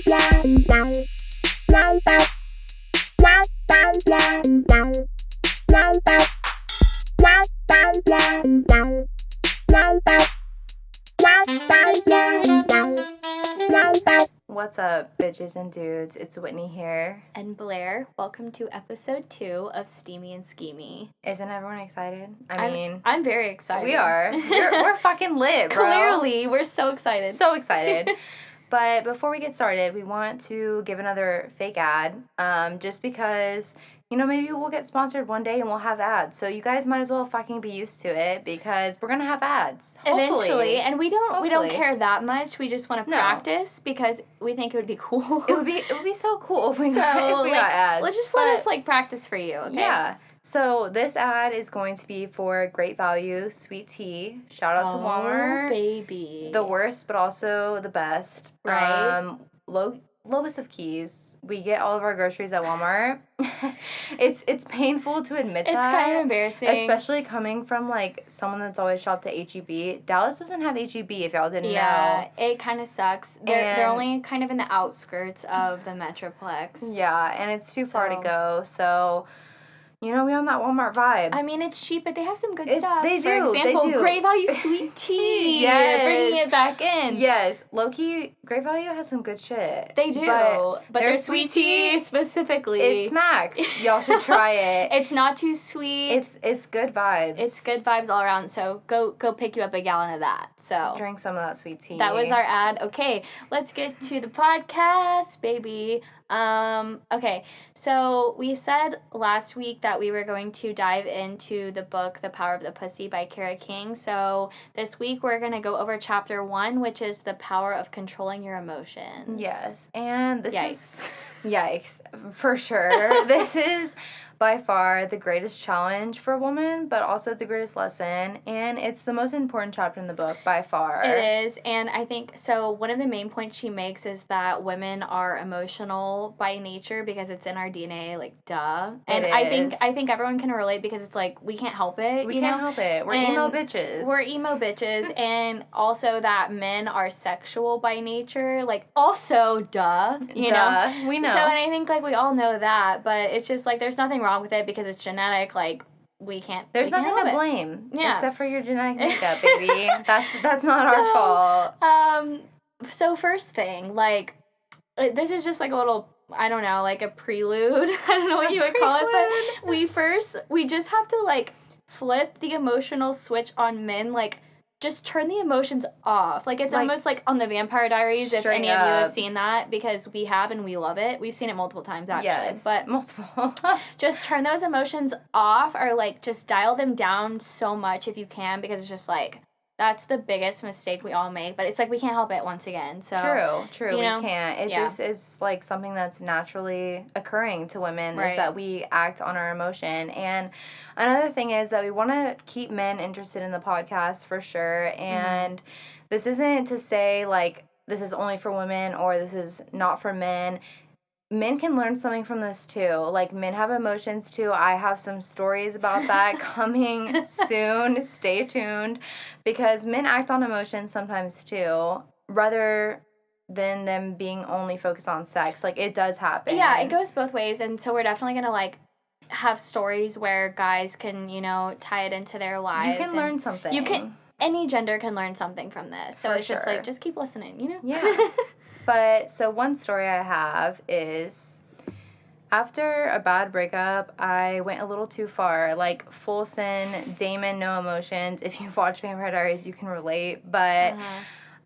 What's up, bitches and dudes? It's Whitney here. And Blair. Welcome to episode 2 of Steamy and Steamy. Isn't everyone excited? I'm very excited. We are. We're fucking lit, bro. Clearly, we're so excited. So excited. But before we get started, we want to give another fake ad, just because, maybe we'll get sponsored one day and we'll have ads. So you guys might as well fucking be used to it because we're gonna have ads. Hopefully. Eventually. And we don't care that much. We just want to practice because we think it would be cool. It would be so cool if we got ads. Let's just let us practice for you, okay? Yeah. So this ad is going to be for Great Value Sweet Tea. Shout out to Walmart. Oh, baby. The worst, but also the best. Right. Lowest of keys. We get all of our groceries at Walmart. It's painful to admit that. It's kind of embarrassing. Especially coming from, someone that's always shopped at H-E-B. Dallas doesn't have H-E-B, if y'all didn't know. Yeah, it kind of sucks. They're only kind of in the outskirts of the Metroplex. Yeah, and it's too far to go, so... we on that Walmart vibe. I mean, it's cheap, but they have some good stuff. They do. For example, Great Value Sweet Tea. Yes. Bringing it back in. Yes. Low-key, Great Value has some good shit. They do. But their sweet tea specifically. It smacks. Y'all should try it. It's not too sweet. It's good vibes. It's good vibes all around, so go pick you up a gallon of that. So drink some of that sweet tea. That was our ad. Okay, let's get to the podcast, baby. Okay, so we said last week that we were going to dive into the book, The Power of the Pussy by Kara King. So this week we're going to go over chapter 1, which is the power of controlling your emotions. Yes, and this is... Yikes, for sure. This is by far the greatest challenge for a woman, but also the greatest lesson, and it's the most important chapter in the book by far. It is, and I think, so one of the main points she makes is that women are emotional by nature because it's in our DNA, duh. And I think everyone can relate because it's we can't help it, We can't help it. We're emo bitches. And also that men are sexual by nature, also, duh, you know? We know. So, and I think, we all know that, but it's just, there's nothing wrong with it because it's genetic, we can't. There's nothing to blame, except for your genetic makeup, baby. That's not our fault. So first thing, this is just a little, I don't know, a prelude. I don't know what you would call it, but we just have to flip the emotional switch on men, just turn the emotions off. It's almost on the Vampire Diaries, if any of you have seen that, because we have and we love it. We've seen it multiple times, actually. Yes, but multiple. Just turn those emotions off or, just dial them down so much if you can, because it's just, that's the biggest mistake we all make. But it's we can't help it once again. So True. We can't. It's just is something that's naturally occurring to women, is that we act on our emotion. And another thing is that we want to keep men interested in the podcast for sure. And this isn't to say this is only for women or this is not for men. Men can learn something from this too. Men have emotions too. I have some stories about that coming soon. Stay tuned. Because men act on emotions sometimes too, rather than them being only focused on sex. It does happen. Yeah, it goes both ways. And so we're definitely going to, have stories where guys can, tie it into their lives. You can learn something. Any gender can learn something from this. So it's just just keep listening, Yeah. But, so one story I have is, after a bad breakup, I went a little too far. Full sin, Damon, no emotions. If you've watched Vampire Diaries, you can relate. But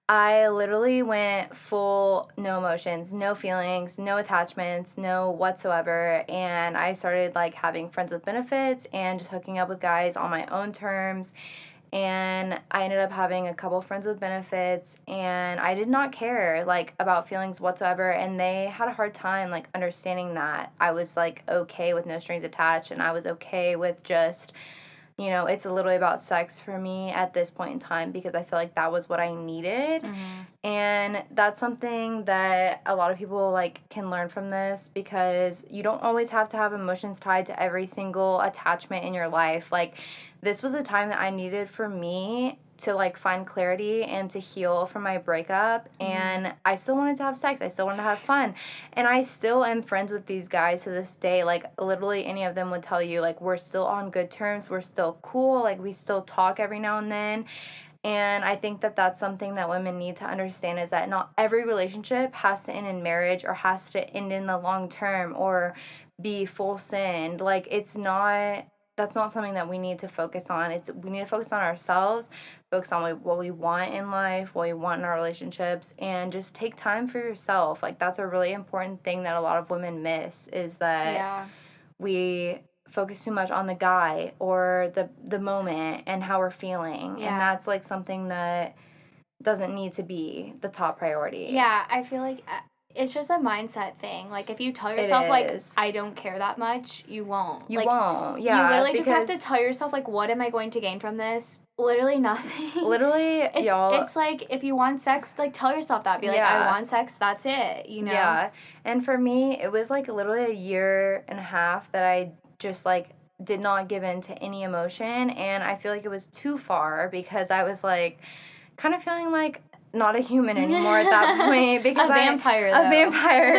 I literally went full no emotions, no feelings, no attachments, no whatsoever. And I started, having friends with benefits and just hooking up with guys on my own terms. And I ended up having a couple friends with benefits, and I did not care, about feelings whatsoever, and they had a hard time, understanding that I was, okay with no strings attached, and I was okay with just, it's literally about sex for me at this point in time, because I feel like that was what I needed, and that's something that a lot of people, can learn from this, because you don't always have to have emotions tied to every single attachment in your life. This was a time that I needed for me, to like find clarity and to heal from my breakup, and I still wanted to have sex. I still wanted to have fun, and I still am friends with these guys to this day. Like literally any of them would tell you like we're still on good terms, we're still cool, like we still talk every now and then. And I think that that's something that women need to understand, is that not every relationship has to end in marriage or has to end in the long term or be full send. Like that's not something that we need to focus on. We need to focus on ourselves, focus on what we want in life, what we want in our relationships, and just take time for yourself. Like that's a really important thing that a lot of women miss, is that we focus too much on the guy or the moment and how we're feeling. And that's like something that doesn't need to be the top priority. Yeah, I feel like it's just a mindset thing. Like, if you tell yourself, like, I don't care that much, you won't. You won't, yeah. You literally just have to tell yourself, like, what am I going to gain from this? Literally nothing. Literally, y'all. It's like, if you want sex, like, tell yourself that. Be like, I want sex, that's it, you know? Yeah. And for me, it was, like, literally a year and a half that I just, like, did not give in to any emotion. And I feel like it was too far, because I was, like, kind of feeling like not a human anymore at that point, because a vampire,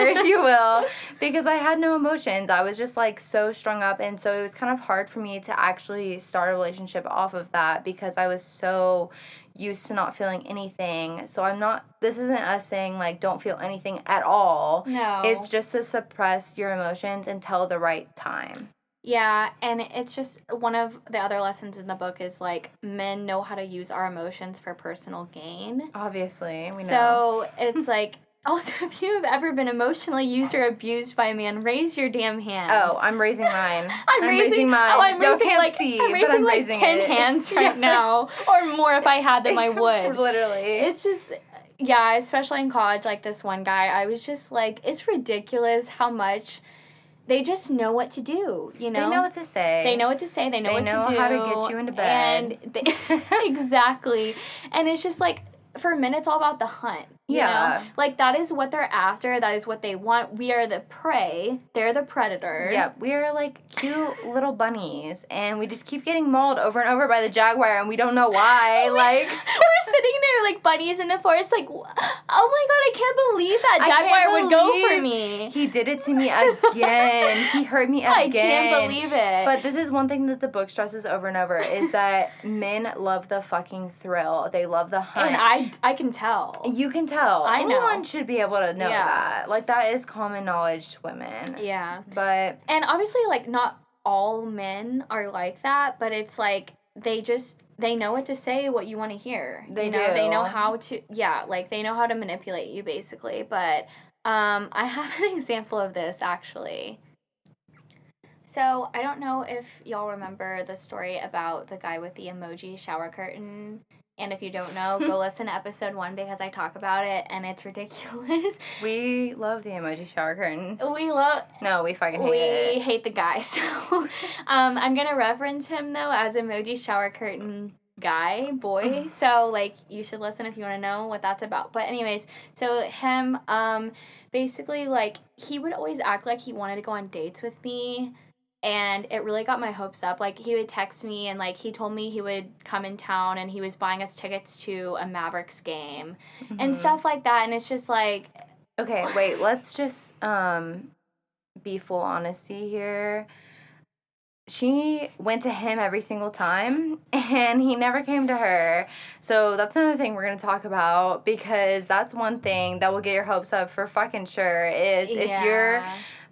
if you will, because I had no emotions. I was just like so strung up, and so it was kind of hard for me to actually start a relationship off of that, because I was so used to not feeling anything. So this isn't us saying like don't feel anything at all. No. It's just to suppress your emotions until the right time. Yeah, and it's just one of the other lessons in the book is, like, men know how to use our emotions for personal gain. Obviously, we know. So it's like, also, if you've ever been emotionally used or abused by a man, raise your damn hand. Oh, I'm raising mine. I'm raising mine. Oh, I'm raising, can't like, see, I'm raising, but like, 10 hands right now. Or more if I had them, I would. Literally. It's just... Yeah, especially in college, like, this one guy, I was just like, it's ridiculous how much... They just know what to do, you know? They know what to say. They know what to say. They know what to do. They know how to get you into bed. And exactly. And it's just like, for men, it's all about the hunt. You know? Like, that is what they're after. That is what they want. We are the prey. They're the predator. Yeah, we are like cute little bunnies, and we just keep getting mauled over and over by the jaguar, and we don't know why. Like, we're sitting there like bunnies in the forest, like, oh my god, I can't believe that jaguar would go for me. He did it to me again. He hurt me again. I can't believe it. But this is one thing that the book stresses over and over, is that men love the fucking thrill. They love the hunt. And I can tell. You can tell. I know. Anyone should be able to know that. Like, that is common knowledge to women. Yeah. But... And obviously, like, not all men are like that, but it's like, they know what to say, what you want to hear. They do. They know how to, like, they know how to manipulate you, basically. But I have an example of this, actually. So, I don't know if y'all remember the story about the guy with the emoji shower curtain. And if you don't know, go listen to episode 1, because I talk about it, and it's ridiculous. We love the emoji shower curtain. No, we fucking hate it. We hate the guy, so I'm going to reference him, though, as emoji shower curtain boy. So, like, you should listen if you want to know what that's about. But anyways, so him, basically, like, he would always act like he wanted to go on dates with me. And it really got my hopes up. Like, he would text me, and, like, he told me he would come in town, and he was buying us tickets to a Mavericks game and stuff like that. And it's just like... Okay, wait, let's just be full honesty here. She went to him every single time, and he never came to her. So that's another thing we're going to talk about, because that's one thing that will get your hopes up for fucking sure, is if you're...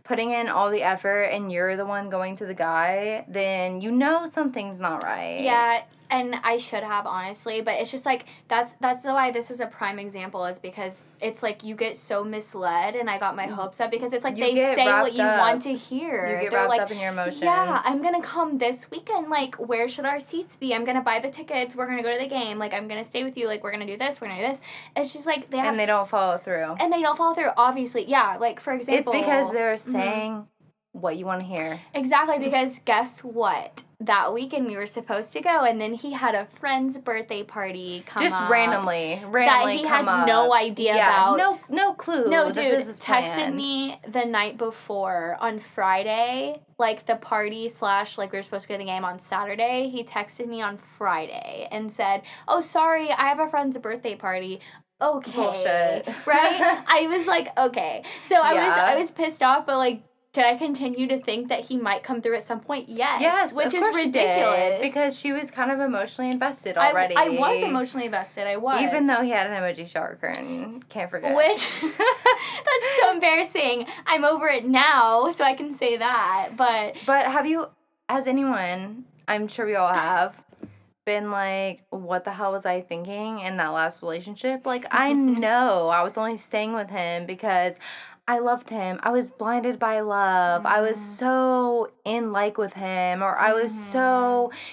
putting in all the effort and you're the one going to the guy, then you know something's not right. Yeah, and I should have, honestly, but it's just like, that's why this is a prime example, is because it's like you get so misled, and I got my hopes up, because it's like they say what you want to hear. You get They're wrapped like, up in your emotions. Yeah, I'm gonna come this weekend, like, where should our seats be? I'm gonna buy the tickets, we're gonna go to the game, like, I'm gonna stay with you, like, we're gonna do this, we're gonna do this. It's just like, they don't follow through. And they don't follow through, obviously. Yeah, like, for example... It's because they're saying what you want to hear. Exactly, because guess what? That weekend we were supposed to go, and then he had a friend's birthday party come Just up. randomly that he had no idea about. No clue. No, dude, this was texted planned. me the night before on Friday, like the party / like we were supposed to go to the game on Saturday. He texted me on Friday and said, "Oh, sorry, I have a friend's birthday party." Okay. Bullshit. Right? I was like, okay. So I was pissed off, but like, did I continue to think that he might come through at some point? Yes. Which is ridiculous. Because she was kind of emotionally invested already. I was emotionally invested. I was. Even though he had an emoji shower curtain. Can't forget. Which, that's so embarrassing. I'm over it now, so I can say that. But has anyone, I'm sure we all have, been like, what the hell was I thinking in that last relationship? Like, I know I was only staying with him because I loved him. I was blinded by love. I was so in like with him, or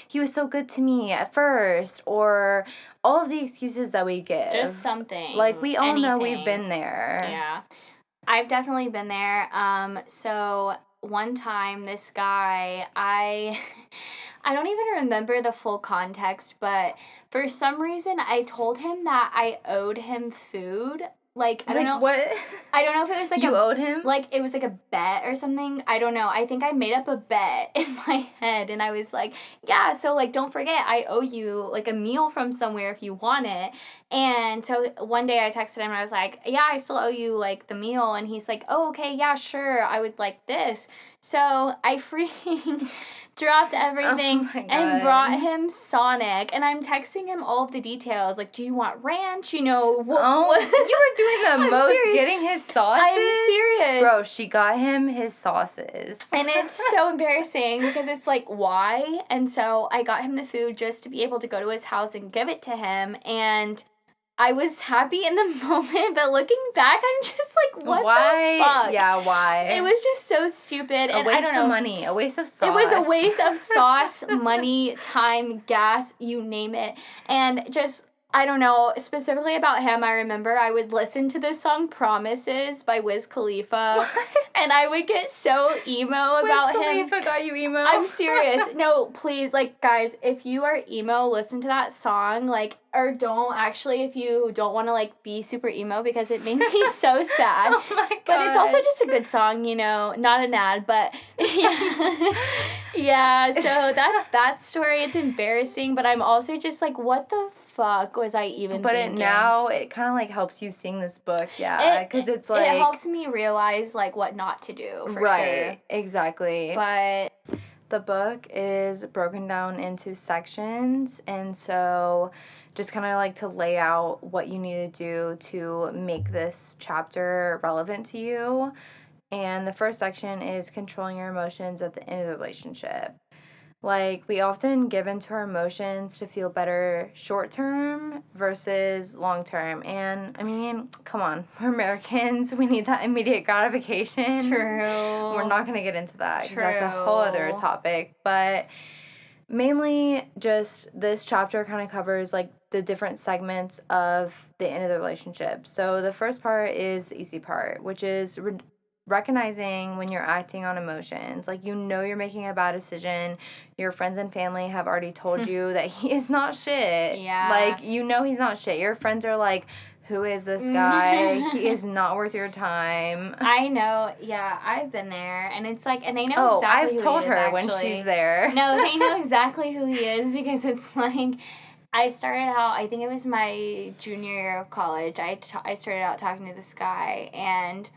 he was so good to me at first, or all of the excuses that we give. Just something. Like, we all know we've been there. Yeah. I've definitely been there. So one time this guy, I don't even remember the full context, but for some reason I told him that I owed him food. Like, I don't know. What? I don't know if it was like you owed him? Like, it was like a bet or something. I don't know. I think I made up a bet in my head, and I was like, yeah, so, like, don't forget, I owe you, like, a meal from somewhere if you want it. And so one day I texted him, and I was like, yeah, I still owe you, like, the meal. And he's like, oh, okay, yeah, sure, I would like this. So I freaking dropped everything and brought him Sonic. And I'm texting him all of the details. Like, do you want ranch? You know, you were doing the most serious. Getting his sauces? I'm serious. Bro, she got him his sauces. And it's so embarrassing because it's like, why? And so I got him the food just to be able to go to his house and give it to him. And I was happy in the moment, but looking back, I'm just like, what the fuck? Yeah, why? It was just so stupid. And I don't know. A waste of money, a waste of sauce. It was a waste of sauce, money, time, gas, you name it. And just, I don't know, specifically about him, I remember I would listen to this song Promises by Wiz Khalifa. What? And I would get so emo about him. Wiz Khalifa got you emo? I'm serious. No, please, like, guys, if you are emo, listen to that song, like, or don't, actually, if you don't want to, like, be super emo, because it made me so sad. Oh my God. But it's also just a good song, you know, not an ad, but, yeah. Yeah, so that's that story. It's embarrassing, but I'm also just like, what the fuck was I even thinking? But it kind of, like, helps you sing this book, yeah, because it's, like... It helps me realize, like, what not to do, for sure. Right, exactly. But... The book is broken down into sections, and so just kind of like to lay out what you need to do to make this chapter relevant to you. And the first section is controlling your emotions at the end of the relationship. Like, we often give into our emotions to feel better short term versus long term. And, I mean, come on. We're Americans. We need that immediate gratification. True. We're not going to get into that because that's a whole other topic. But mainly, just this chapter kind of covers, like, the different segments of the end of the relationship. So the first part is the easy part, which is recognizing when you're acting on emotions. Like, you know you're making a bad decision. Your friends and family have already told you that he is not shit. Yeah. Like, you know he's not shit. Your friends are like, who is this guy? He is not worth your time. I know. Yeah, I've been there. And it's like, and they know exactly I've told her when she's there. No, they know exactly who he is, because it's like, I started out, I think it was my junior year of college, I started out talking to this guy, and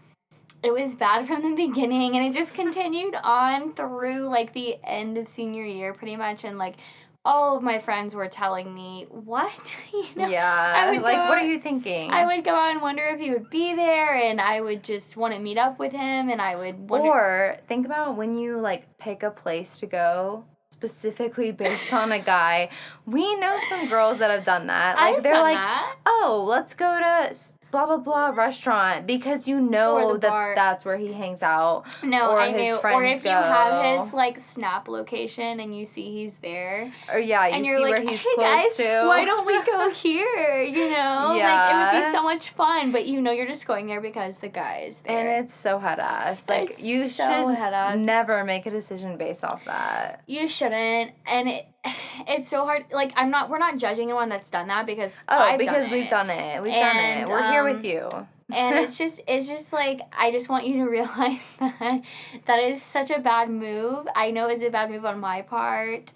it was bad from the beginning, and it just continued on through, like, the end of senior year, pretty much, and, like, all of my friends were telling me, what? You know? Yeah, like, what are you thinking? I would go out and wonder if he would be there, and I would just want to meet up with him, and I would wonder... Or, think about when you, like, pick a place to go, specifically based on a guy. We know some girls that have done that. Like, they're like, oh, let's go to... blah, blah, blah restaurant because you know that bar. that's where he hangs out. No, or I his knew. friends Or if go. you have his, like, Snap location and you see he's there. Or, yeah, you and see you're like, where he's hey, close guys, to. why don't we go here, you know? Yeah. Like, it would be so much fun, but you know you're just going there because the guy is there. And it's so head-ass. Like, It's you so should head-ass. never make a decision based off that. You shouldn't, and it's so hard. Like, we're not judging anyone that's done that because we've done it. We've done it. We're here with you. And it's just like, I just want you to realize that is such a bad move. I know it's a bad move on my part.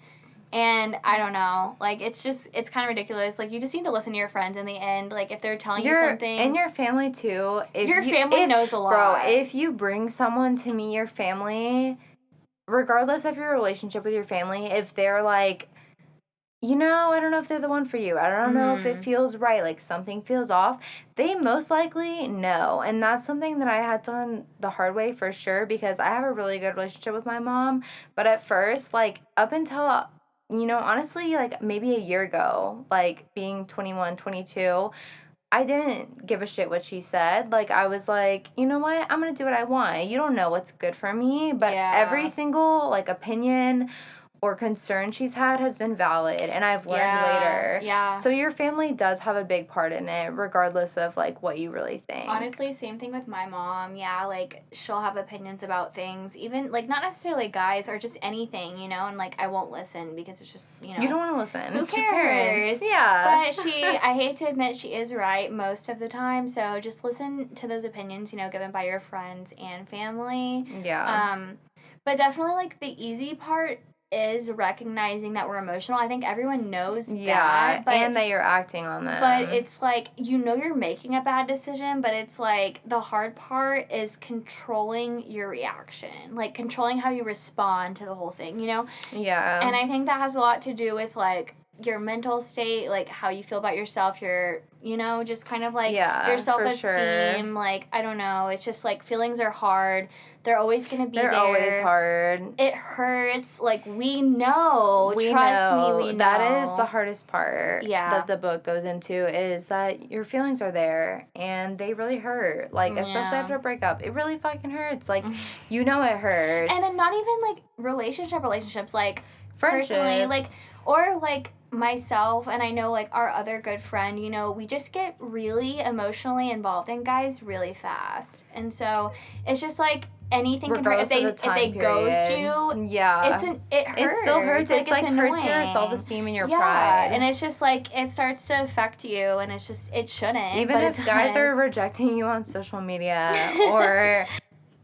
And I don't know, like, it's kind of ridiculous. Like, you just need to listen to your friends in the end. Like, if they're telling you something. And your family, too. Your family knows a lot. Bro, if you bring someone to meet your family, regardless of your relationship with your family, if they're like, you know, I don't know if they're the one for you. I don't know if it feels right. Like, something feels off. They most likely know. And that's something that I had to learn the hard way for sure because I have a really good relationship with my mom. But at first, like, up until, you know, honestly, like, maybe a year ago, like, being 21, 22, I didn't give a shit what she said. Like, I was like, you know what? I'm going to do what I want. You don't know what's good for me. But every single, like, opinion or concern she's had has been valid, and I've learned later. Yeah. So your family does have a big part in it, regardless of, like, what you really think. Honestly, same thing with my mom. Yeah, like, she'll have opinions about things, even, like, not necessarily guys or just anything, you know, and, like, I won't listen because it's just, you know. You don't want to listen. Who it's cares? Your parents. Yeah. But I hate to admit, she is right most of the time, so just listen to those opinions, you know, given by your friends and family. Yeah. But definitely, like, the easy part is recognizing that we're emotional. I think everyone knows that. But, and that you're acting on them. But it's like, you know you're making a bad decision, but it's like, the hard part is controlling your reaction. Like, controlling how you respond to the whole thing, you know? Yeah. And I think that has a lot to do with, like, your mental state, like, how you feel about yourself, your, you know, just kind of, like, your self-esteem. Sure. Like, I don't know. It's just, like, feelings are hard. They're always going to be there. They're always hard. It hurts. Like, we know. Trust me, we know. That is the hardest part that the book goes into is that your feelings are there and they really hurt. Like, especially after a breakup. It really fucking hurts. Like, you know it hurts. And then not even, like, relationships, like, friendships. Personally, like, or, like, myself and I know, like, our other good friend, you know, we just get really emotionally involved in guys really fast. And so, it's just, like, anything can hurt. If they ghost you, it hurts. It still hurts. It's like hurts your annoying. Self-esteem and your pride. And it's just like it starts to affect you, and it's just it shouldn't. Even if guys are rejecting you on social media or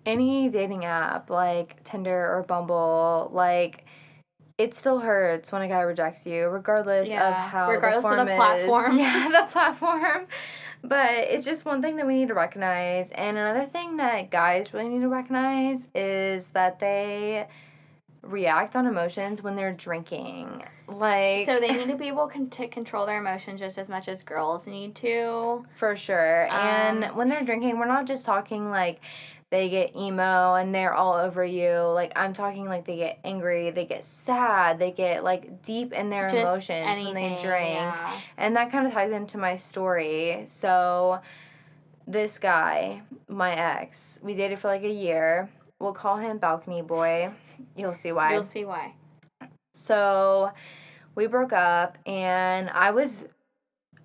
any dating app like Tinder or Bumble, like. It still hurts when a guy rejects you, regardless of how the platform. Yeah, the platform. But it's just one thing that we need to recognize. And another thing that guys really need to recognize is that they react on emotions when they're drinking. Like, so they need to be able to control their emotions just as much as girls need to. For sure. And when they're drinking, we're not just talking like they get emo and they're all over you. Like, I'm talking like they get angry, they get sad, they get, like, deep in their emotions when they drink. Yeah. And that kind of ties into my story. So, this guy, my ex, we dated for, like, a year. We'll call him Balcony Boy. You'll see why. So, we broke up, and I was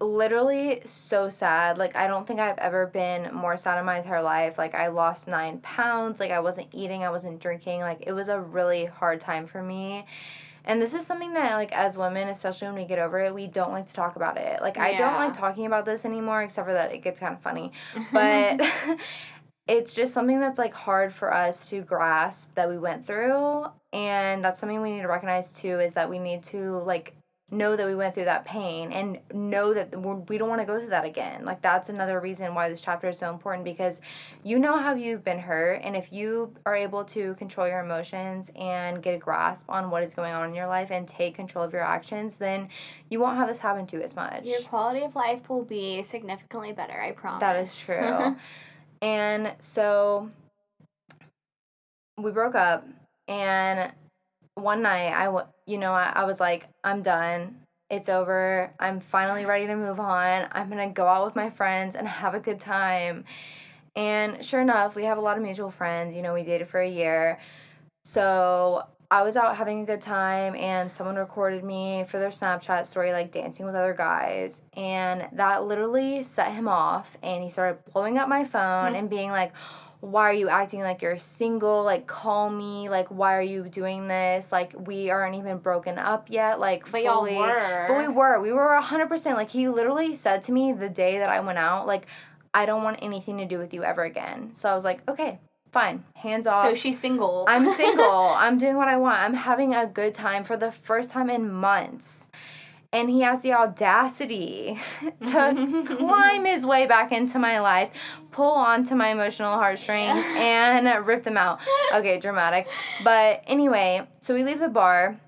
literally so sad. Like, I don't think I've ever been more sad in my entire life. Like, I lost 9 pounds. Like, I wasn't eating. I wasn't drinking. Like, it was a really hard time for me. And this is something that, like, as women, especially when we get over it, we don't like to talk about it. Like, I don't like talking about this anymore, except for that it gets kind of funny. But it's just something that's, like, hard for us to grasp that we went through. And that's something we need to recognize, too, is that we need to, like, know that we went through that pain and know that we don't want to go through that again. Like, that's another reason why this chapter is so important, because you know how you've been hurt, and if you are able to control your emotions and get a grasp on what is going on in your life and take control of your actions, then you won't have this happen to you as much. Your quality of life will be significantly better, I promise. That is true. And so we broke up, and one night I was like, I'm done. it's over. I'm finally ready to move on. I'm going to go out with my friends and have a good time. And sure enough, we have a lot of mutual friends. You know, we dated for a year. So I was out having a good time, and someone recorded me for their Snapchat story, like, dancing with other guys. And that literally set him off, and he started blowing up my phone and being like, why are you acting like you're single? Like, call me. Like, why are you doing this? Like, we aren't even broken up yet. Like, But fully. y'all were. But we were. We were 100%. Like, he literally said to me the day that I went out, like, I don't want anything to do with you ever again. So I was like, okay, fine. Hands off. So she's single. I'm single. I'm doing what I want. I'm having a good time for the first time in months. And he has the audacity to climb his way back into my life, pull onto my emotional heartstrings, and rip them out. Okay, dramatic. But anyway, so we leave the bar.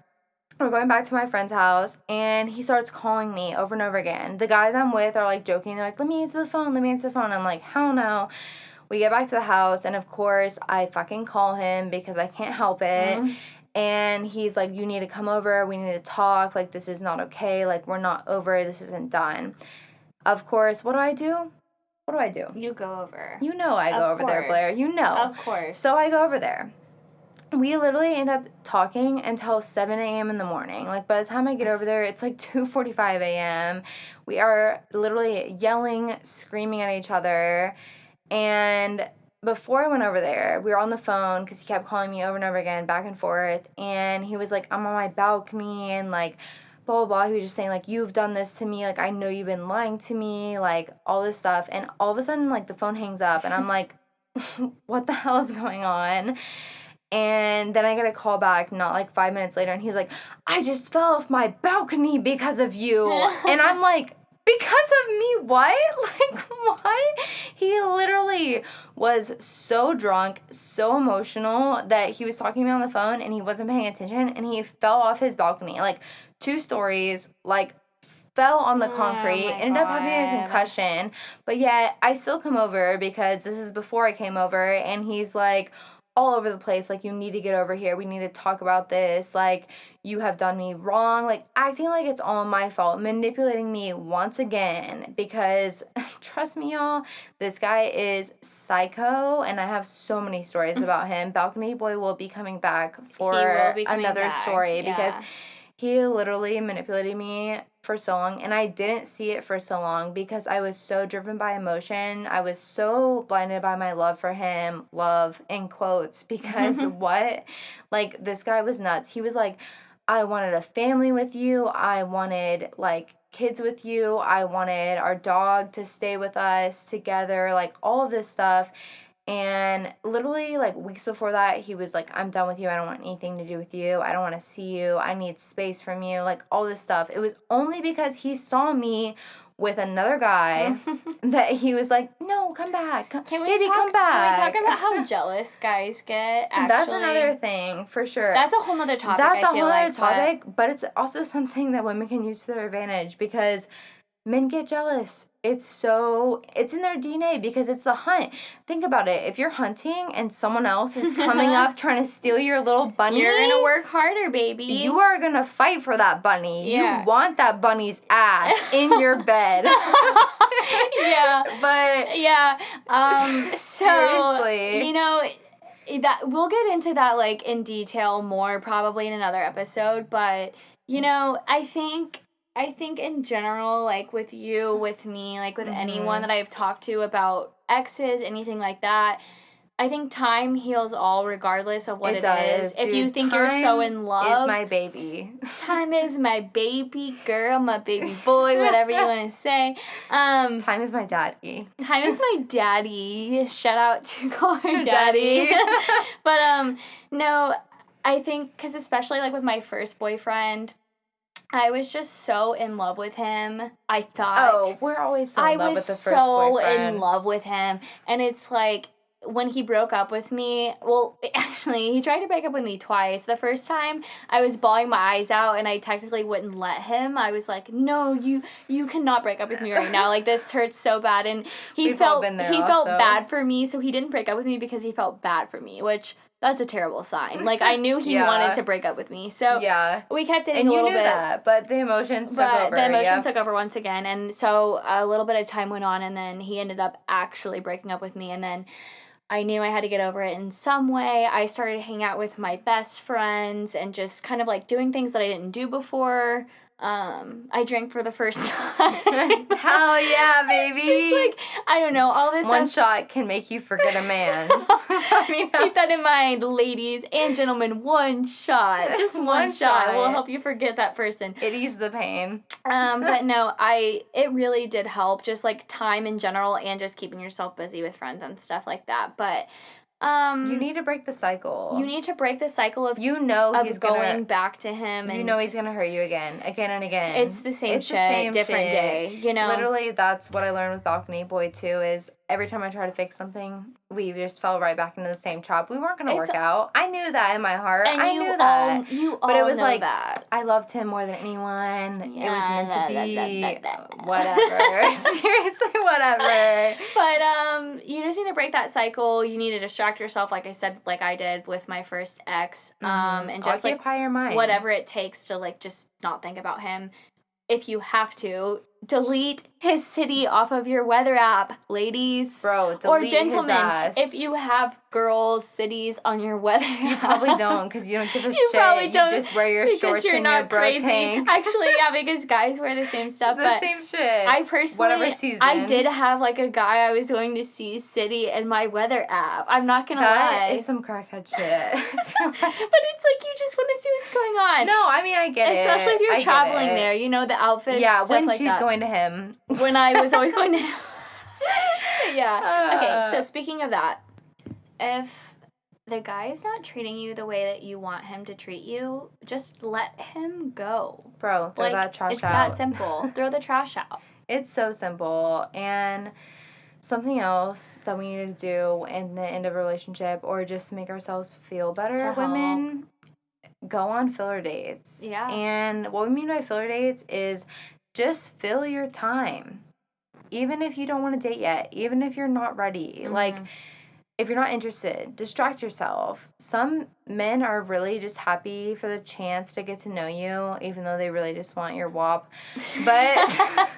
We're going back to my friend's house, and he starts calling me over and over again. The guys I'm with are, like, joking. They're like, let me answer the phone. I'm like, hell no. We get back to the house, and of course, I fucking call him because I can't help it. And he's like, you need to come over. We need to talk. Like, this is not okay. Like, we're not over. This isn't done. Of course, what do? You go over. You know I go over there, Blair. You know. Of course. So I go over there. We literally end up talking until 7 a.m. in the morning. Like, by the time I get over there, it's like 2:45 a.m. We are literally yelling, screaming at each other. And before I went over there, we were on the phone because he kept calling me over and over again, back and forth. And he was like, I'm on my balcony, and, like, blah, blah, blah. He was just saying, like, you've done this to me. Like, I know you've been lying to me, like, all this stuff. And all of a sudden, like, the phone hangs up, and I'm like, what the hell is going on? And then I get a call back not like 5 minutes later, and he's like, I just fell off my balcony because of you. And I'm like, because of me, what? Like, what? He literally was so drunk, so emotional that he was talking to me on the phone and he wasn't paying attention, and he fell off his balcony, like 2 stories, like fell on the concrete, ended up having a concussion. But yet I still come over because this is before I came over, and he's like all over the place, like, you need to get over here, we need to talk about this, like, you have done me wrong, like, acting like it's all my fault, manipulating me once again, because trust me, y'all, this guy is psycho, and I have so many stories about him. Balcony Boy will be coming back for another story, because he literally manipulated me for so long, and I didn't see it for so long because I was so driven by emotion. I was so blinded by my love for him, love in quotes, because what? Like, this guy was nuts. He was like, I wanted a family with you. I wanted, like, kids with you. I wanted our dog to stay with us together, like, all of this stuff. And literally, like, weeks before that, he was like, I'm done with you. I don't want anything to do with you. I don't want to see you. I need space from you. Like, all this stuff. It was only because he saw me with another guy that he was like, no, come back. Baby, come back. Can we talk about how jealous guys get, actually? That's another thing, for sure. That's a whole nother topic, That's a whole other topic, but it's also something that women can use to their advantage, because men get jealous. It's in their DNA, because it's the hunt. Think about it. If you're hunting and someone else is coming up trying to steal your little bunny, you're gonna work harder, baby. You are gonna fight for that bunny. Yeah. You want that bunny's ass in your bed. Yeah. But yeah. So seriously, you know, that we'll get into that, like, in detail more probably in another episode, but you know, I think in general, like, with you, with me, like, with anyone that I've talked to about exes, anything like that, I think time heals all regardless of what it is. Dude, if you think you're so in love. Time is my baby. Time is my baby girl, my baby boy, whatever you want to say. Time is my daddy. Time is my daddy. Shout out to call her daddy. But, no, I think, because especially, like, with my first boyfriend, I was just so in love with him. I thought. Oh, we're always so in love with the first boyfriend. I was so in love with him. And it's like, when he broke up with me, well, actually, he tried to break up with me twice. The first time, I was bawling my eyes out, and I technically wouldn't let him. I was like, no, you cannot break up with me right now. Like, this hurts so bad. And he felt bad for me, so he didn't break up with me because he felt bad for me, which that's a terrible sign. Like, I knew he Yeah. wanted to break up with me. So Yeah. we kept dating And a you little knew bit. that, but the emotions took over. The emotions Yep. took over once again. And so a little bit of time went on, and then he ended up actually breaking up with me. And then I knew I had to get over it in some way. I started hanging out with my best friends and just kind of like doing things that I didn't do before. I drank for the first time. Hell yeah, baby. It's just like, I don't know, all this One stuff. shot can make you forget a man. I mean, Keep that in mind, ladies and gentlemen. One shot. Just one shot will help you forget that person. It eases the pain. But no, it really did help, just like time in general and just keeping yourself busy with friends and stuff like that. But you need to break the cycle. You need to break the cycle of he's going back to him, and you know he's gonna hurt you again and again. It's the same shit, different day. You know, literally, that's what I learned with Balcony Boy too. Is every time I try to fix something, we just fell right back into the same trap. We weren't gonna work out. I knew that in my heart. I knew that. But it was like that. I loved him more than anyone. Yeah, it was meant to be. Whatever. Seriously, whatever. But you just need to break that cycle. You need to distract yourself, like I said, like I did with my first ex. And just occupy your mind. Whatever it takes to like just not think about him. If you have to, delete his city off of your weather app, ladies. Bro, delete or gentlemen, his ass. If you have girls' cities on your weather app. You probably don't, because you don't give a shit. You probably don't. You just wear your shorts and your bro crazy. tank. Actually, yeah, because guys wear the same stuff. The same shit. I personally, whatever season. I did have like a guy I was going to see city in my weather app. I'm not gonna lie. That is some crackhead shit. But it's like you just want to see what's going on. No, I mean I get Especially if you're traveling there, you know, the outfits. Yeah, when like she's that. going to him. When I was always going to him. Yeah. Okay, so speaking of that, if the guy is not treating you the way that you want him to treat you, just let him go. Bro, throw that trash out. It's that simple. Throw the trash out. It's so simple. And something else that we need to do in the end of a relationship or just make ourselves feel better, women, go on filler dates. Yeah. And what we mean by filler dates is just fill your time. Even if you don't want to date yet, even if you're not ready, like, if you're not interested, distract yourself. Some men are really just happy for the chance to get to know you, even though they really just want your wop. But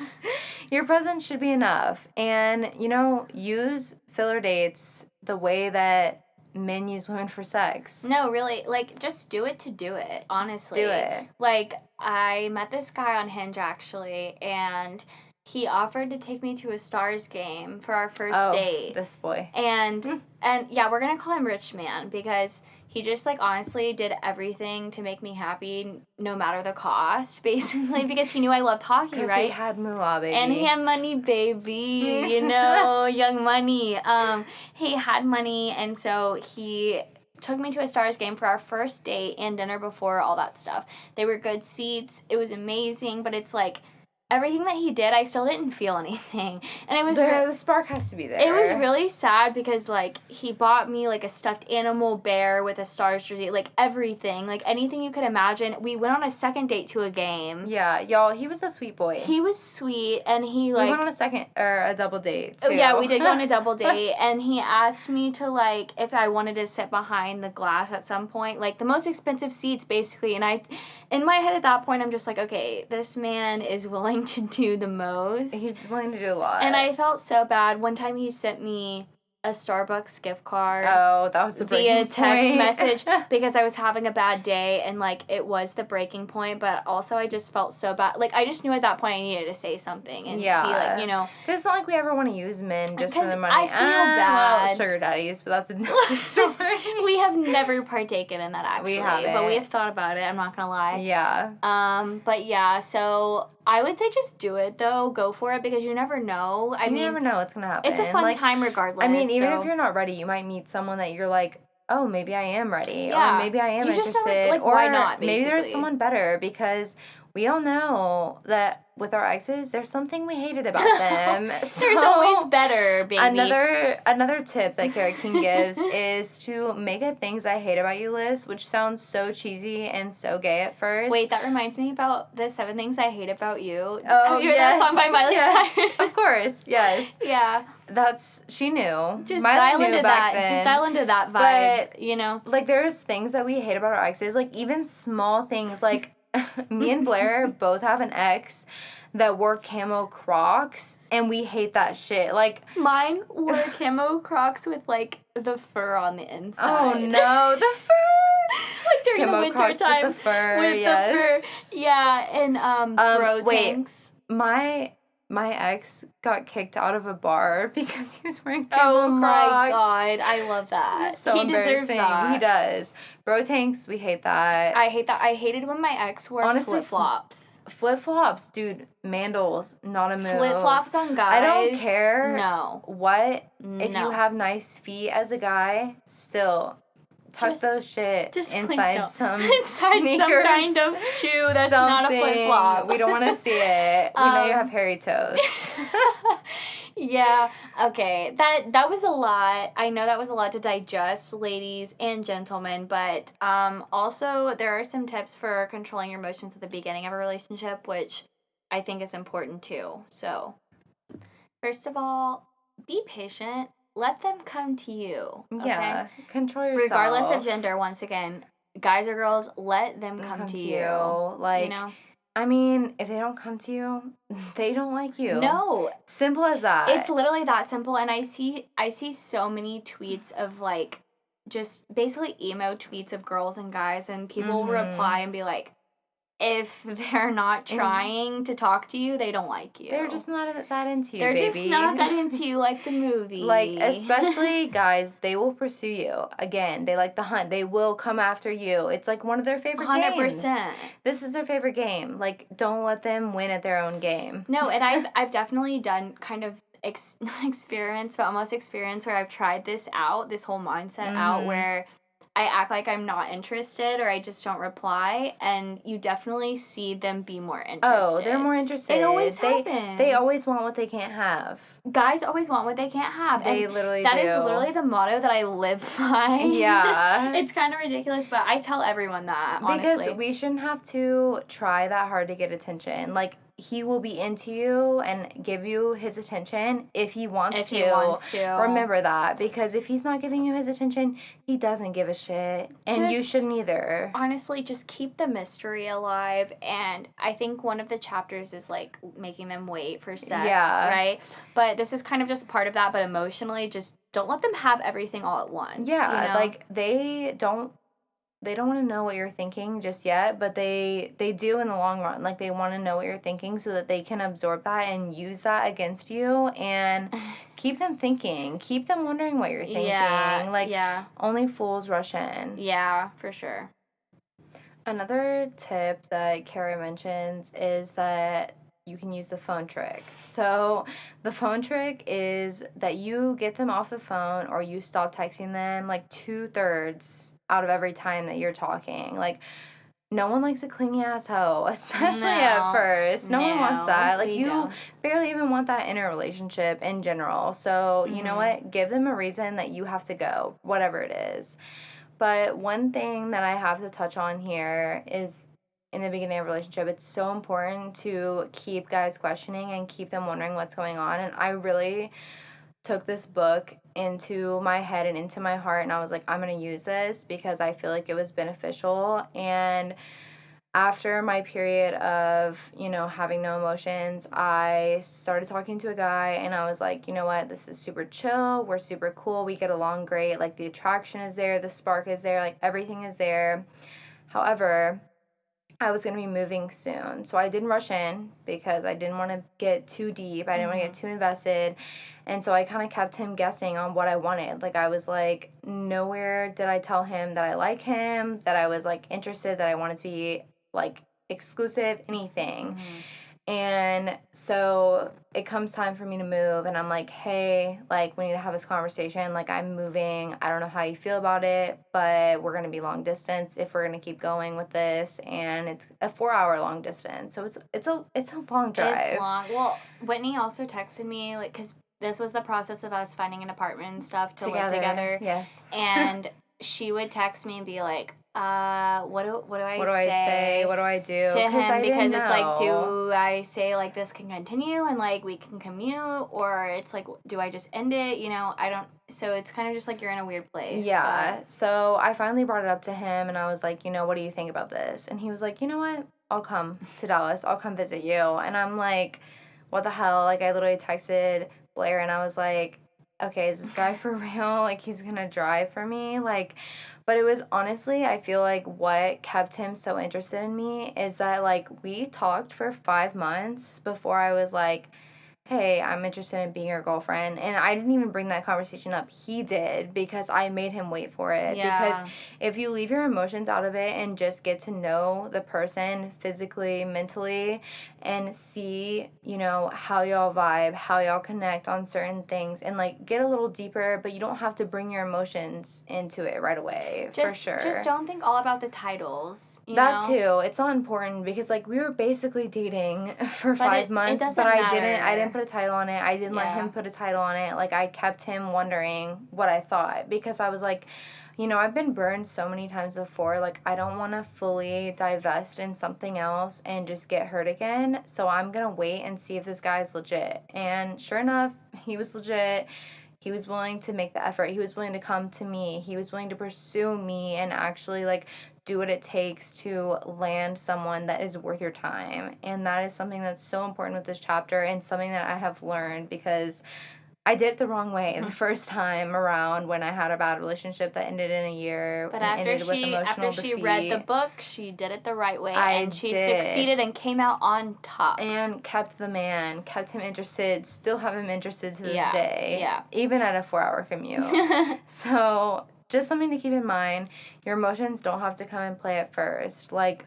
your presence should be enough. And, you know, use filler dates the way that men use women for sex. No, really, like, just do it to do it, honestly. Do it. Like, I met this guy on Hinge, actually, and he offered to take me to a Stars game for our first date. This boy. And yeah, we're gonna call him Rich Man because he just, like, honestly did everything to make me happy, no matter the cost, basically, because he knew I loved hockey, right? Because he had moolah, baby. And he had money, baby, you know, young money. He had money, and so he took me to a Stars game for our first date and dinner before, all that stuff. They were good seats. It was amazing, but it's like, everything that he did, I still didn't feel anything. And it was... The spark has to be there. It was really sad because, like, he bought me, like, a stuffed animal bear with a Stars jersey. Like, everything. Like, anything you could imagine. We went on a second date to a game. Yeah, y'all, he was a sweet boy. He was sweet, and he, like... We went on a double date, too. Oh, yeah, we did go on a double date, and he asked me to, like, if I wanted to sit behind the glass at some point. Like, the most expensive seats, basically. And in my head at that point, I'm just like, okay, this man is willing to do the most. He's willing to do a lot. And I felt so bad. One time he sent me a Starbucks gift card. Oh, that was the breaking point. Via text message because I was having a bad day and, like, it was the breaking point, but also I just felt so bad. Like, I just knew at that point I needed to say something and be like, you know. Because it's not like we ever want to use men just for the money. I feel bad. Well, sugar daddies, but that's another story. We have never partaken in that, actually. We haven't. But we have thought about it, I'm not going to lie. Yeah. But yeah, so I would say just do it, though. Go for it, because you never know. You never know what's going to happen. It's a fun time regardless. I mean, even if you're not ready, you might meet someone that you're like, oh, maybe I am ready. Yeah. Or maybe I am you interested. Just know, like, or why not, basically. Maybe there's someone better, because we all know that with our exes, there's something we hated about them. There's always better, baby. Another tip that Carrie King gives is to make a things I hate about you list, which sounds so cheesy and so gay at first. Wait, that reminds me about the 7 things I hate about you. Oh, you heard that song by Miley Cyrus? Of course, yes. Yeah. She knew. Just Miley dial knew into back that. then. Just dial into that vibe, But, you know? Like, there's things that we hate about our exes, like, even small things, like, me and Blair both have an ex that wore camo Crocs, and we hate that shit. Like, mine wore camo Crocs with, like, the fur on the inside. Oh, no, the fur! Like, during camo the winter Crocs time. with the fur, with yes. the fur. Yeah, and, bro tanks. My ex got kicked out of a bar because he was wearing camo Oh my Crocs. God, I love that. So he deserves embarrassing. that. He does. Bro tanks, we hate that. I hate that. I hated when my ex wore Honestly, flip-flops. Flip-flops, dude, mandals, not a move. Flip-flops on guys. I don't care No. what. If No. you have nice feet as a guy, still tuck those shit inside some inside sneakers, some kind of shoe that's not a flip-flop. We don't want to see it. We know you have hairy toes. Yeah. Okay. That was a lot. I know that was a lot to digest, ladies and gentlemen, but also there are some tips for controlling your emotions at the beginning of a relationship, which I think is important too. So, first of all, be patient. Let them come to you. Okay? Yeah. Control yourself. Regardless of gender, once again, guys or girls, let them come to you. Like, you know? I mean, if they don't come to you, they don't like you. No. Simple as that. It's literally that simple, and I see so many tweets of, like, just basically emo tweets of girls and guys, and people will reply and be like, if they're not trying to talk to you, they don't like you. They're just not that into you, They're baby. just not that into you like the movie. Like, especially guys, they will pursue you. Again, they like the hunt. They will come after you. It's like one of their favorite 100%. games. This is their favorite game. Like, don't let them win at their own game. No, and I've definitely done kind of experience, but almost experience where I've tried this whole mindset out where I act like I'm not interested or I just don't reply, and you definitely see them be more interested. Oh, they're more interested. It always happens. They always want what they can't have. Guys always want what they can't have. They and literally that do. is literally the motto that I live by. Yeah. It's kind of ridiculous, but I tell everyone that, honestly. Because we shouldn't have to try that hard to get attention. Like, he will be into you and give you his attention if he wants to. Remember that. Because if he's not giving you his attention, he doesn't give a shit. And you shouldn't either. Honestly, just keep the mystery alive. And I think one of the chapters is, like, making them wait for sex, right? But this is kind of just part of that. But emotionally, just don't let them have everything all at once. Yeah, you know? like, they don't want to know what you're thinking just yet, but they do in the long run. Like, they want to know what you're thinking so that they can absorb that and use that against you and keep them thinking. Keep them wondering what you're thinking. Only fools rush in. Yeah, for sure. Another tip that Kara mentions is that you can use the phone trick. So the phone trick is that you get them off the phone or you stop texting them like 2/3 out of every time that you're talking. Like, no one likes a clingy ass hoe, especially at first. No one wants that. Like, you barely even want that in a relationship in general. So, you know what? Give them a reason that you have to go, whatever it is. But one thing that I have to touch on here is in the beginning of a relationship, it's so important to keep guys questioning and keep them wondering what's going on. And I really took this book into my head and into my heart, and I was like, I'm going to use this because I feel like it was beneficial. And after my period of, having no emotions, I started talking to a guy, and I was like, you know what, this is super chill, we're super cool, we get along great, like, the attraction is there, the spark is there, like, everything is there. However, I was going to be moving soon, so I didn't rush in because I didn't want to get too deep, I didn't want to get too invested. And so I kind of kept him guessing on what I wanted. Like, I was like, nowhere did I tell him that I like him, that I was, like, interested, that I wanted to be, like, exclusive, anything. And so it comes time for me to move, and I'm like, hey, like, we need to have this conversation. Like, I'm moving. I don't know how you feel about it, but we're going to be long distance if we're going to keep going with this. And it's a 4-hour long distance. So it's a long drive. It's long. Well, Whitney also texted me, like, because this was the process of us finding an apartment and stuff to live together. Yes. And she would text me and be like, what do I say? What do I do? To him, because it's like, do I say, like, this can continue and, like, we can commute, or it's like, do I just end it? You know, I don't, so it's kind of just like you're in a weird place. Yeah. So I finally brought it up to him, and I was like, what do you think about this? And he was like, you know what? I'll come to Dallas. I'll come visit you. And I'm like, what the hell? Like, I literally texted Blair, and I was like, okay, is this guy for real? Like, he's gonna drive for me? Like, but it was honestly, I feel like what kept him so interested in me is that, like, we talked for 5 months before I was like, hey, I'm interested in being your girlfriend. And I didn't even bring that conversation up. He did, because I made him wait for it. Yeah. Because if you leave your emotions out of it and just get to know the person physically, mentally, and see, how y'all vibe, how y'all connect on certain things, and, like, get a little deeper, but you don't have to bring your emotions into it right away, for sure. Just don't think all about the titles, That too. It's not important, because, like, we were basically dating for 5 months, but I didn't put a title on it. I didn't let him put a title on it. Like, I kept him wondering what I thought, because I was like, I've been burned so many times before. Like, I don't want to fully divest in something else and just get hurt again. So I'm going to wait and see if this guy's legit. And sure enough, he was legit. He was willing to make the effort. He was willing to come to me. He was willing to pursue me and actually, like, do what it takes to land someone that is worth your time. And that is something that's so important with this chapter, and something that I have learned, because I did it the wrong way the first time around when I had a bad relationship that ended in a year. But after she read the book, she did it the right way, and she succeeded and came out on top. And kept the man, kept him interested, still have him interested to this day. Yeah. Even at a 4-hour commute. So, just something to keep in mind. Your emotions don't have to come and play at first. Like,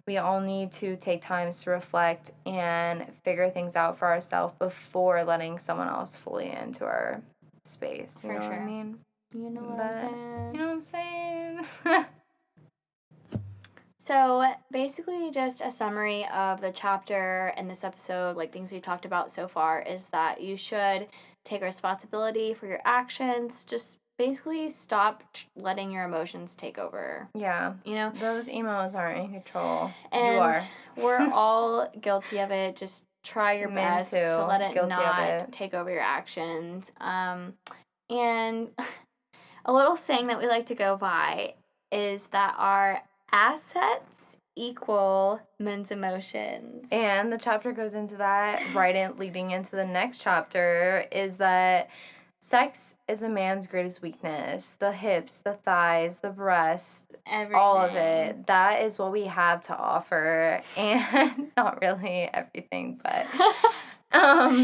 we all need to take times to reflect and figure things out for ourselves before letting someone else fully into our space. You know what I mean? You know what I'm saying? You know what I'm saying? So, basically, just a summary of the chapter and this episode, like things we've talked about so far, is that you should take responsibility for your actions. Just basically stop letting your emotions take over. Yeah. Those emos aren't in control. And you are. We're all guilty of it. Just try your best to let it not take over your actions. And a little saying that we like to go by is that our assets equal men's emotions. And the chapter goes into that leading into the next chapter, is that sex is a man's greatest weakness. The hips, the thighs, the breasts, everything. All of it. That is what we have to offer. And not really everything, but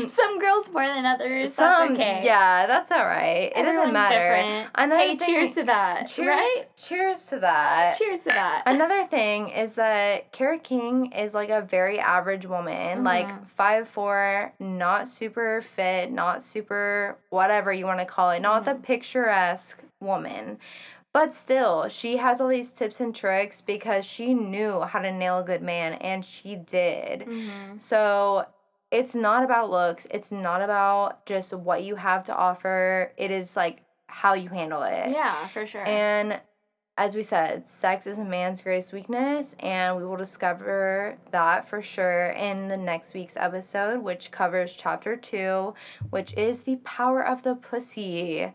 some girls more than others. That's okay. Yeah, that's all right. It doesn't matter. Different. Cheers to that. Right? Cheers to that. Cheers to that. Another thing is that Kara King is, like, a very average woman. Like, 5'4", not super fit, not super whatever you want to call it. Not the picturesque woman. But still, she has all these tips and tricks because she knew how to nail a good man, and she did. So it's not about looks. It's not about just what you have to offer. It is, like, how you handle it. Yeah, for sure. And as we said, sex is a man's greatest weakness, and we will discover that for sure in the next week's episode, which covers chapter 2, which is the power of the pussy.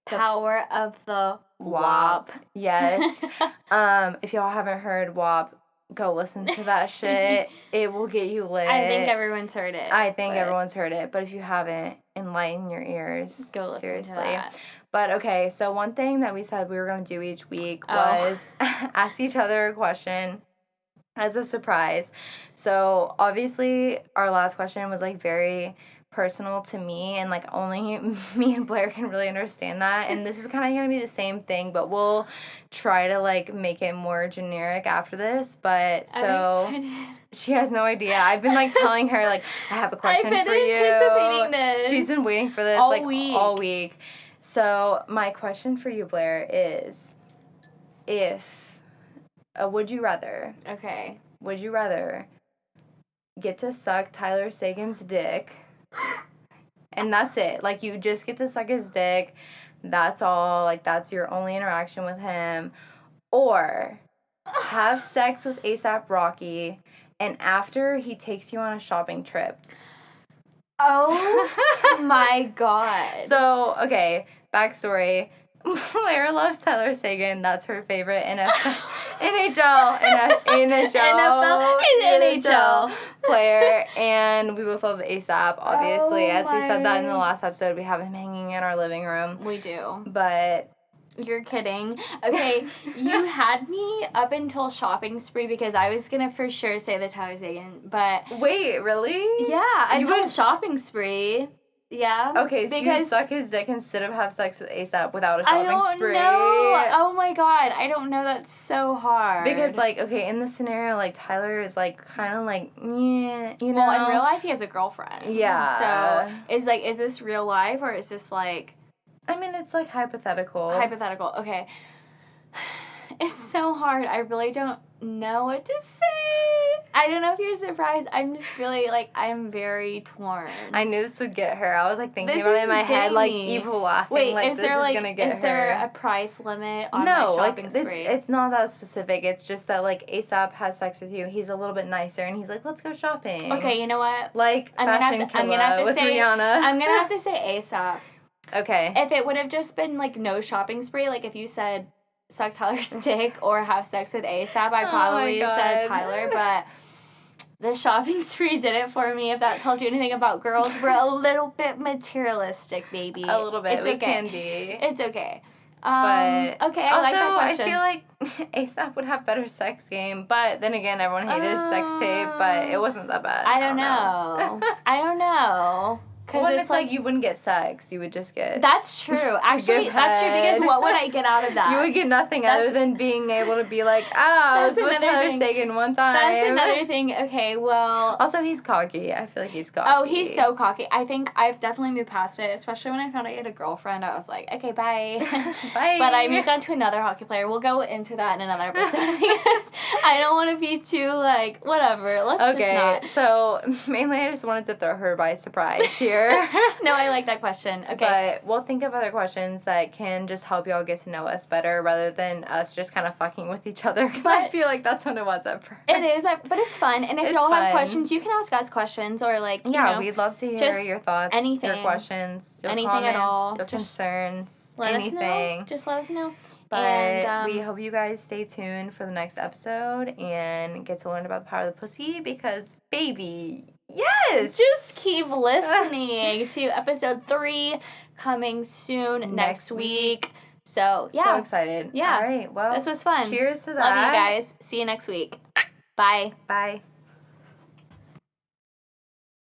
Power of the WAP. Yes. If y'all haven't heard WAP, go listen to that shit. It will get you lit. I think everyone's heard it. Everyone's heard it. But if you haven't, enlighten your ears. Go listen to that. But okay, so one thing that we said we were going to do each week was ask each other a question as a surprise. So obviously our last question was, like, very personal to me, and like only me and Blair can really understand that. And this is kind of gonna be the same thing, but we'll try to like make it more generic after this. But so she has no idea. I've been like telling her like I have a question for you. I've been anticipating this. She's been waiting for this all week. So my question for you, Blair, is would you rather? Okay. Would you rather get to suck Tyler Sagan's dick, and that's it? Like, you just get to suck his dick, that's all, like, that's your only interaction with him, or have sex with A$AP Rocky, and after he takes you on a shopping trip. Oh my god. So, okay, backstory. Blair loves Tyler Sagan. That's her favorite NHL player, and we both love A$AP, obviously. As we said that in the last episode, we have him hanging in our living room. We do. But you're kidding. Okay, you had me up until shopping spree because I was gonna for sure say the Tyler Sagan, but wait, really? Yeah, until shopping spree. Yeah. Okay, so you'd suck his dick instead of have sex with A$AP without a shopping spree. I don't know. Oh my god, I don't know. That's so hard. Because, like, okay, in the scenario, like, Tyler is, like, kind of like, yeah, you know. Well, in real life, he has a girlfriend. Yeah. So, is this real life, or is this, like... I mean, it's, like, hypothetical. Hypothetical, okay. It's so hard. I really don't know what to say. I don't know if you're surprised. I'm just really, like, I'm very torn. I knew this would get her. I was, like, thinking about it in my head, like, evil laughing. Wait, like, this is gonna get her. Is there a price limit on my shopping spree? It's not that specific. It's just that, like, A$AP has sex with you. He's a little bit nicer, and he's like, let's go shopping. Okay, you know what? Like, I'm gonna have to with say, Rihanna. I'm gonna have to say A$AP. Okay. If it would have just been, like, no shopping spree, like, if you said suck Tyler's dick or have sex with A$AP, I probably said Tyler, but the shopping spree did it for me. If that tells you anything about girls, we're a little bit materialistic, baby. A little bit. It's we okay. can be. It's okay. But okay, I like that question. I feel like A$AP would have better sex game, but then again, everyone hated his sex tape, but it wasn't that bad. I don't know. I don't know. Well, it's like you wouldn't get sex, you would just get... That's true. Actually, that's true, because what would I get out of that? You would get nothing other than being able to be like, I was with Tyler Sagan one time. That's another thing. Okay, well... Also, he's cocky. I feel like he's cocky. Oh, he's so cocky. I think I've definitely moved past it, especially when I found out he had a girlfriend. I was like, okay, bye. Bye. But I moved on to another hockey player. We'll go into that in another episode because I don't want to be too, like, whatever. Let's just not. So, mainly I just wanted to throw her by surprise here. No, I like that question. Okay. But we'll think of other questions that can just help y'all get to know us better rather than us just kind of fucking with each other. Because I feel like that's what it was at first. It is, but it's fun. And if y'all have questions, you can ask us questions or, like, you know, we'd love to hear your thoughts, anything, your questions, your anything comments, at all. your concerns, let anything. Us know. Just let us know. But and, we hope you guys stay tuned for the next episode and get to learn about the power of the pussy because, baby, yes! Just keep listening to episode 3 coming soon next week. So, yeah. So excited. Yeah. All right, well. This was fun. Cheers to that. Love you guys. See you next week. Bye. Bye.